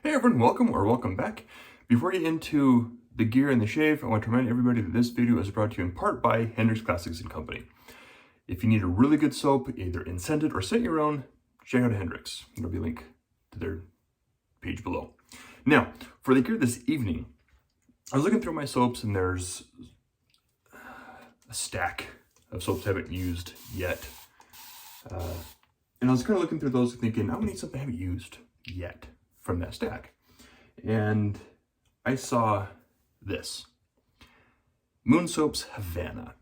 Hey everyone, welcome back. Before we get into the gear and the shave, I want to remind everybody that this video is brought to you in part by Hendrix Classics & Company. If you need a really good soap, either in-scented or scent your own, check out Hendrix. There'll be a link to their page below. Now, for the gear this evening, I was looking through my soaps and there's a stack of soaps I haven't used yet. And I was kind of looking through those thinking, I'm gonna need something I haven't used yet from that stack. And I saw this. Moon Soap's Havana.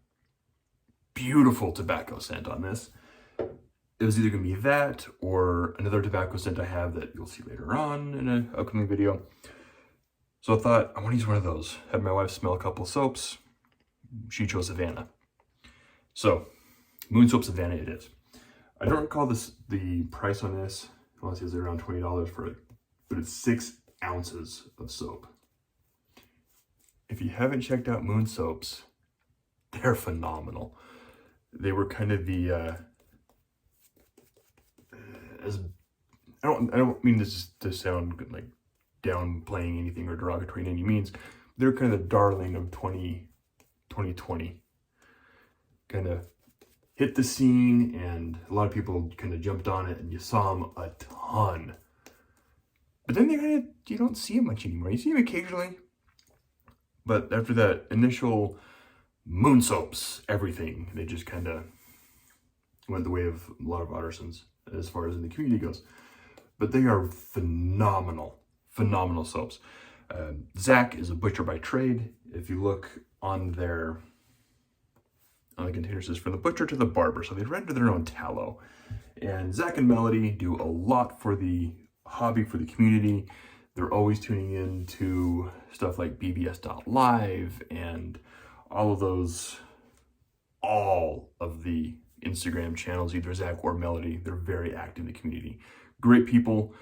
Beautiful tobacco scent on this. It was either gonna be that or another tobacco scent I have that you'll see later on in an upcoming video. So I thought, I wanna use one of those. Had my wife smell a couple of soaps. She chose Havana. So, Moon Soap's Havana it is. I don't recall the price on this. I want to say it's around $20 for it, but it's 6 ounces of soap. If you haven't checked out Moon Soaps, they're phenomenal. They were kind of the I don't mean this to sound like downplaying anything or derogatory in any means. They're kind of the darling of 2020. Kind of hit the scene, and a lot of people kind of jumped on it, and you saw them a ton. But then you don't see them much anymore. You see them occasionally, but after that initial Moon Soaps, everything, they just kind of went the way of a lot of artisans as far as in the community goes. But they are phenomenal soaps. Zach is a butcher by trade. If you look on the containers, is from the butcher to the barber, so they render their own tallow. And Zach and Melody do a lot for the hobby, for the community. They're always tuning in to stuff like bbs.live and all of the Instagram channels, either Zach or Melody. They're very active in the community. Great people.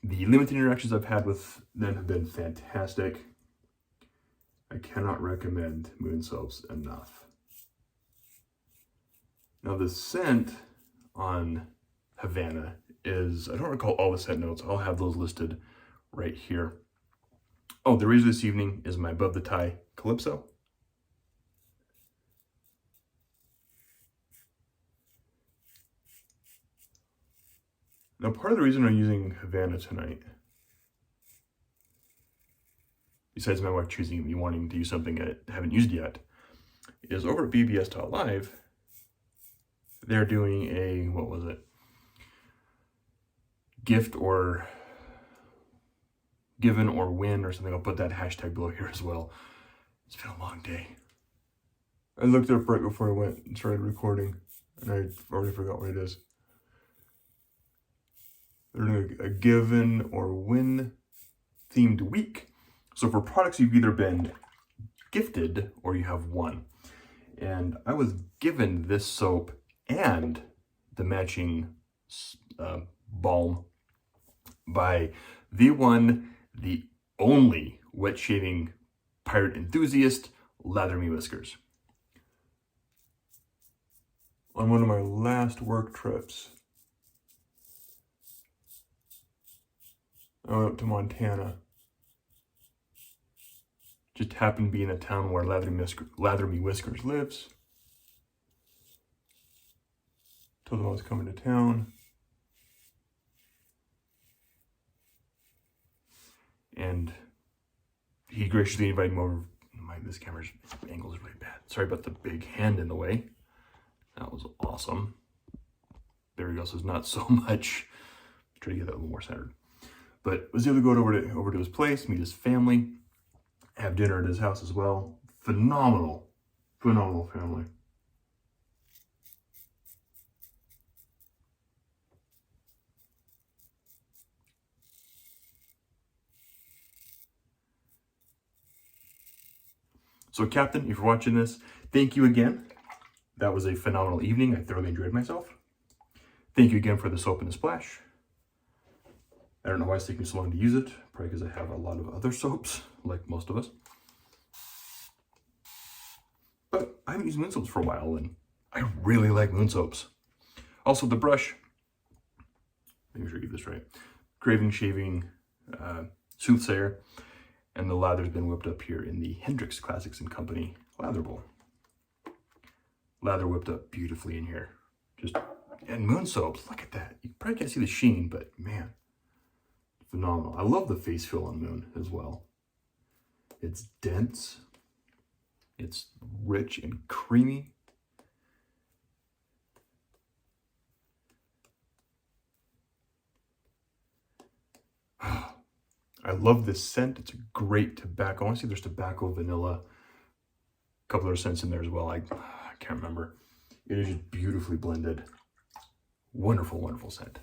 The limited interactions I've had with them have been fantastic. I cannot recommend Moon Soaps enough. Now the scent on Havana is, I don't recall all the scent notes. I'll have those listed right here. Oh, the razor this evening is my Above the Tie Calypso. Now part of the reason I'm using Havana tonight, besides my wife choosing me wanting to use something I haven't used yet, is over at bbs.live, they're doing a, what was it? Gift or given or win or something. I'll put that hashtag below here as well. It's been a long day. I looked up right before I went and started recording, and I already forgot what it is. They're doing a given or win themed week. So for products you've either been gifted or you have won. And I was given this soap and the matching balm by the one, the only wet shaving pirate enthusiast, Lather Me Whiskers. On one of my last work trips, I went up to Montana. Just happened to be in a town where Lather Me Whiskers lives. Told him I was coming to town. And he graciously invited me over. This camera's angle is really bad. Sorry about the big hand in the way. That was awesome. There we go. So it's not so much. Try to get that a little more centered. But was able to go over to his place, meet his family, have dinner at his house as well. Phenomenal family. So Captain, if you're watching this, thank you again. That was a phenomenal evening. I thoroughly enjoyed myself. Thank you again for the soap and the splash. I don't know why it's taking so long to use it. Probably because I have a lot of other soaps, like most of us. But I haven't used Moon Soaps for a while, and I really like Moon Soaps. Also, the brush. Make sure I get this right. Craving Shaving Soothsayer, and the lather's been whipped up here in the Hendrix Classics and Company lather bowl. Lather whipped up beautifully in here. And moon soaps, look at that. You probably can't see the sheen, but man, phenomenal. I love the face feel on Moon as well. It's dense, it's rich and creamy. I love this scent. It's a great tobacco. I want to see if there's tobacco, vanilla, a couple other scents in there as well. I can't remember. It is just beautifully blended. Wonderful, wonderful scent.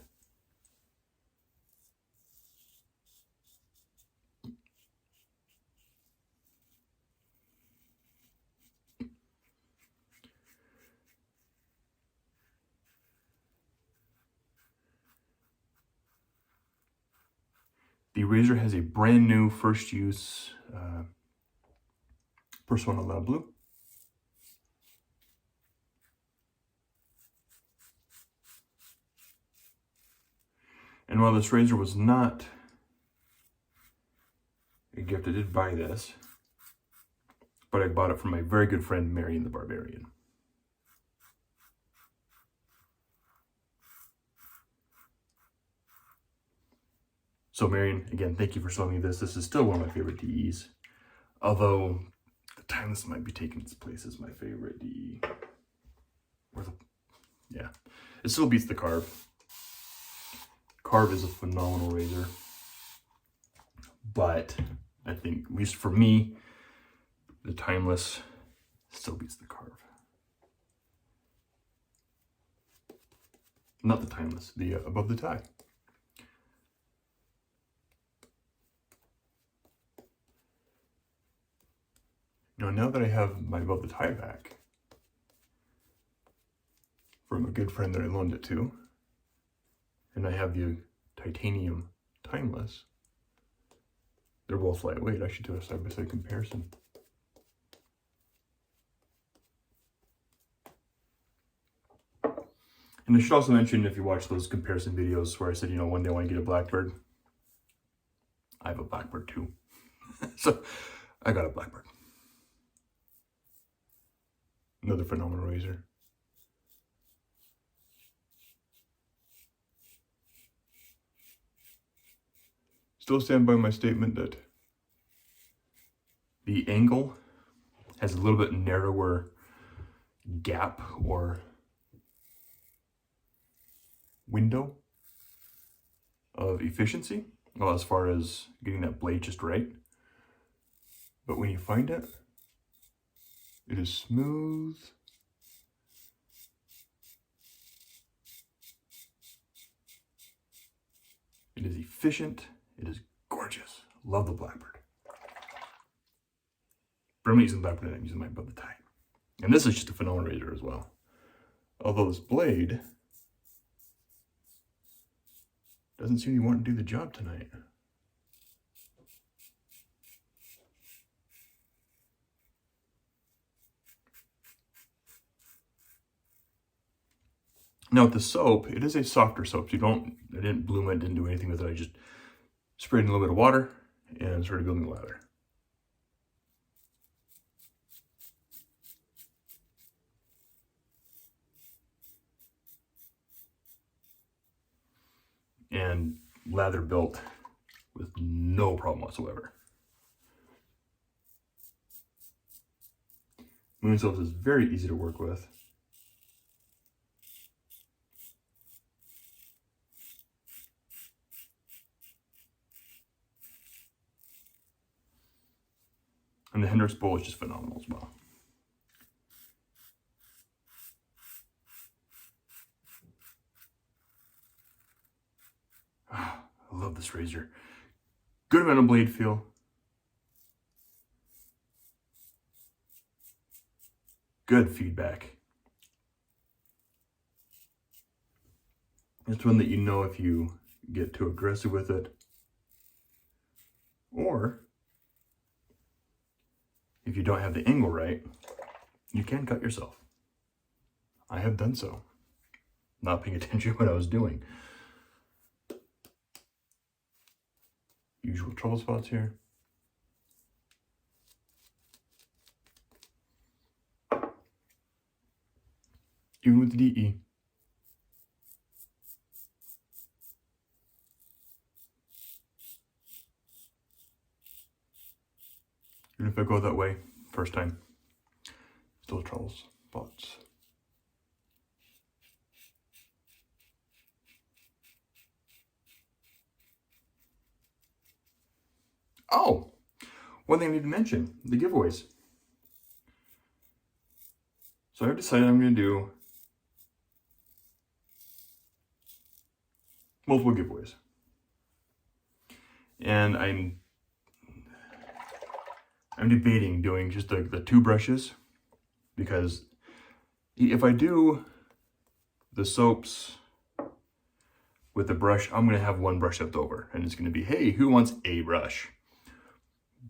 The razor has a brand new first use Persona La Blue. And while this razor was not a gift, I did buy this, but I bought it from my very good friend, Marion the Barbarian. So Marion, again, thank you for showing me this. This is still one of my favorite DEs, although the Timeless might be taking its place as my favorite DE. Yeah, it still beats the Carve. Carve is a phenomenal razor, but I think, at least for me, the Timeless still beats the Carve. Not the Timeless, the Above the Tie. Now that I have my Above the Tie back from a good friend that I loaned it to, and I have the Titanium Timeless, they're both lightweight. I should do a side-by-side comparison. And I should also mention, if you watch those comparison videos where I said, one day I want to get a Blackbird, I have a Blackbird too. So I got a Blackbird. Another phenomenal razor. Still stand by my statement that the angle has a little bit narrower gap or window of efficiency, well, as far as getting that blade just right. But when you find it, it is smooth. It is efficient. It is gorgeous. Love the Blackbird. But I'm not using the Blackbird, I'm using my Above the Tie. And this is just a phenomenal razor as well. Although this blade doesn't seem to want to do the job tonight. Now with the soap, it is a softer soap. I didn't bloom it, didn't do anything with it. I just sprayed in a little bit of water and started building the lather. And lather built with no problem whatsoever. Moon soaps is very easy to work with. And the Hendrix bowl is just phenomenal as well. I love this razor. Good amount of blade feel. Good feedback. It's one that if you get too aggressive with it, or if you don't have the angle right, you can cut yourself. I have done so, not paying attention to what I was doing. Usual trouble spots here. Even with the DE. Even if I go that way, first time, still trouble spots. Oh, one thing I need to mention, the giveaways. So I've decided I'm going to do multiple giveaways. And I'm debating doing just the 2 brushes, because if I do the soaps with the brush, I'm going to have 1 brush left over, and it's going to be, hey, who wants a brush?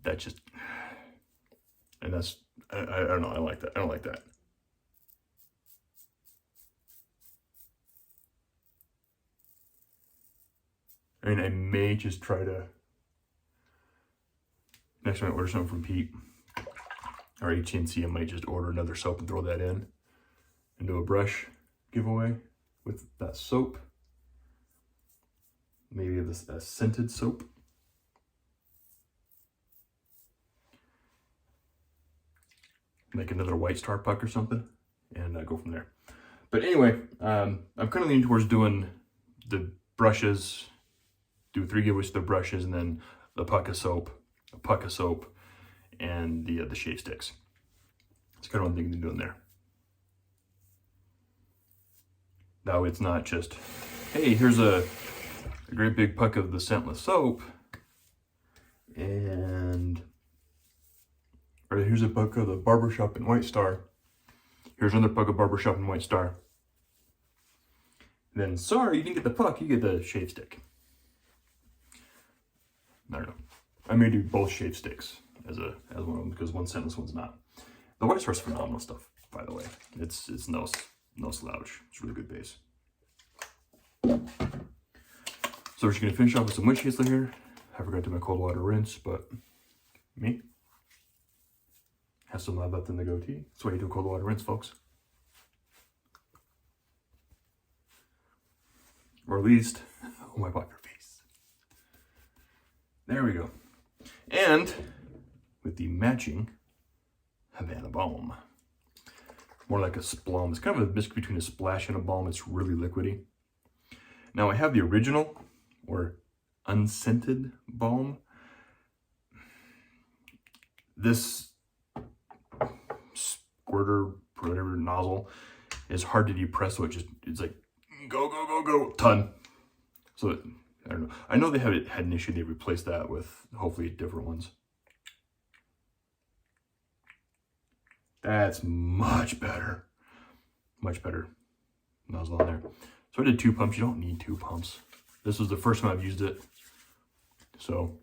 That just, and that's, I don't know, I like that. I don't like that. I mean, I may just try to, next time I order something from Pete or HC&C, I might just order another soap and throw that in and do a brush giveaway with that soap. Maybe a scented soap. Make another White Star puck or something, and go from there. But anyway, I'm kind of leaning towards doing the brushes, do 3 giveaways with the brushes, and then a puck of soap, and the shave sticks. It's kind of what I'm thinking of doing there. Now it's not just, hey, here's a great big puck of the scentless soap, and or here's a puck of the Barbershop and White Star. Here's another puck of Barbershop and White Star. And then, sorry, you didn't get the puck, you get the shave stick. I don't know. I may do both shave sticks as one of them, because one's scentless, one's not. The White Star's phenomenal stuff, by the way. It's no slouch. It's really good base. So we're just gonna finish off with some witch hazel here. I forgot to do my cold water rinse, but me. Have some lab left in the goatee. That's why you do a cold water rinse, folks. Or at least, wipe off your face. There we go. And with the matching Havana balm. More like a splum. It's kind of a mix between a splash and a balm. It's really liquidy. Now I have the original or unscented balm. This squirter, whatever nozzle, is hard to depress, so it's like go ton. So I don't know. I know they had an issue. They replaced that with hopefully different ones. That's much better nozzle on there. So I did 2 pumps. You don't need 2 pumps. This was the first time I've used it, so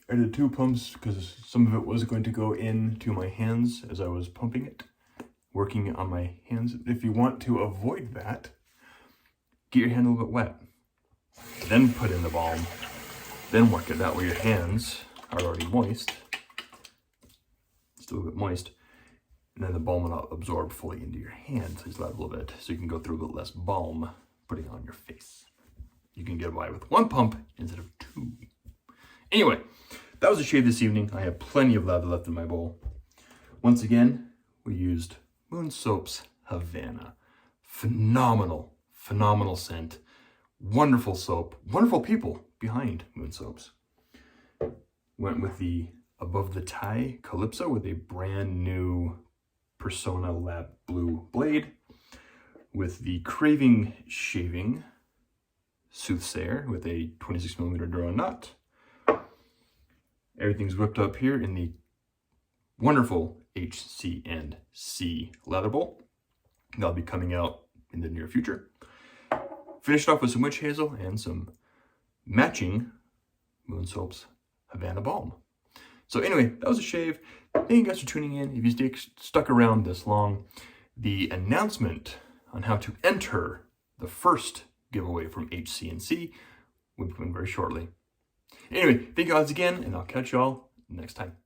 I did 2 pumps because some of it was going to go into my hands as I was pumping it, working on my hands. If you want to avoid that, get your hand a little bit wet, then put in the balm, then work it. That way your hands are already moist, still a bit moist, and then the balm will not absorb fully into your hands. So just let it a little bit, so you can go through a bit less balm putting it on your face. You can get by with 1 pump instead of 2. Anyway, that was a shave this evening. I have plenty of lather left in my bowl. Once again, we used Moon Soap's Havana. Phenomenal scent. Wonderful soap. Wonderful people behind Moon Soaps. Went with the Above the Tie Calypso with a brand new Persona Lab Blue blade. With the Craving Shaving Soothsayer with a 26mm Duro nut. Everything's whipped up here in the wonderful HC&C lather bowl. That'll be coming out in the near future. Finished off with some witch hazel and some matching Moon Soap's Havana balm. So anyway, that was a shave. Thank you guys for tuning in. If you stuck around this long, the announcement on how to enter the first giveaway from HC&C will be coming very shortly. Anyway, thank you guys again, and I'll catch y'all next time.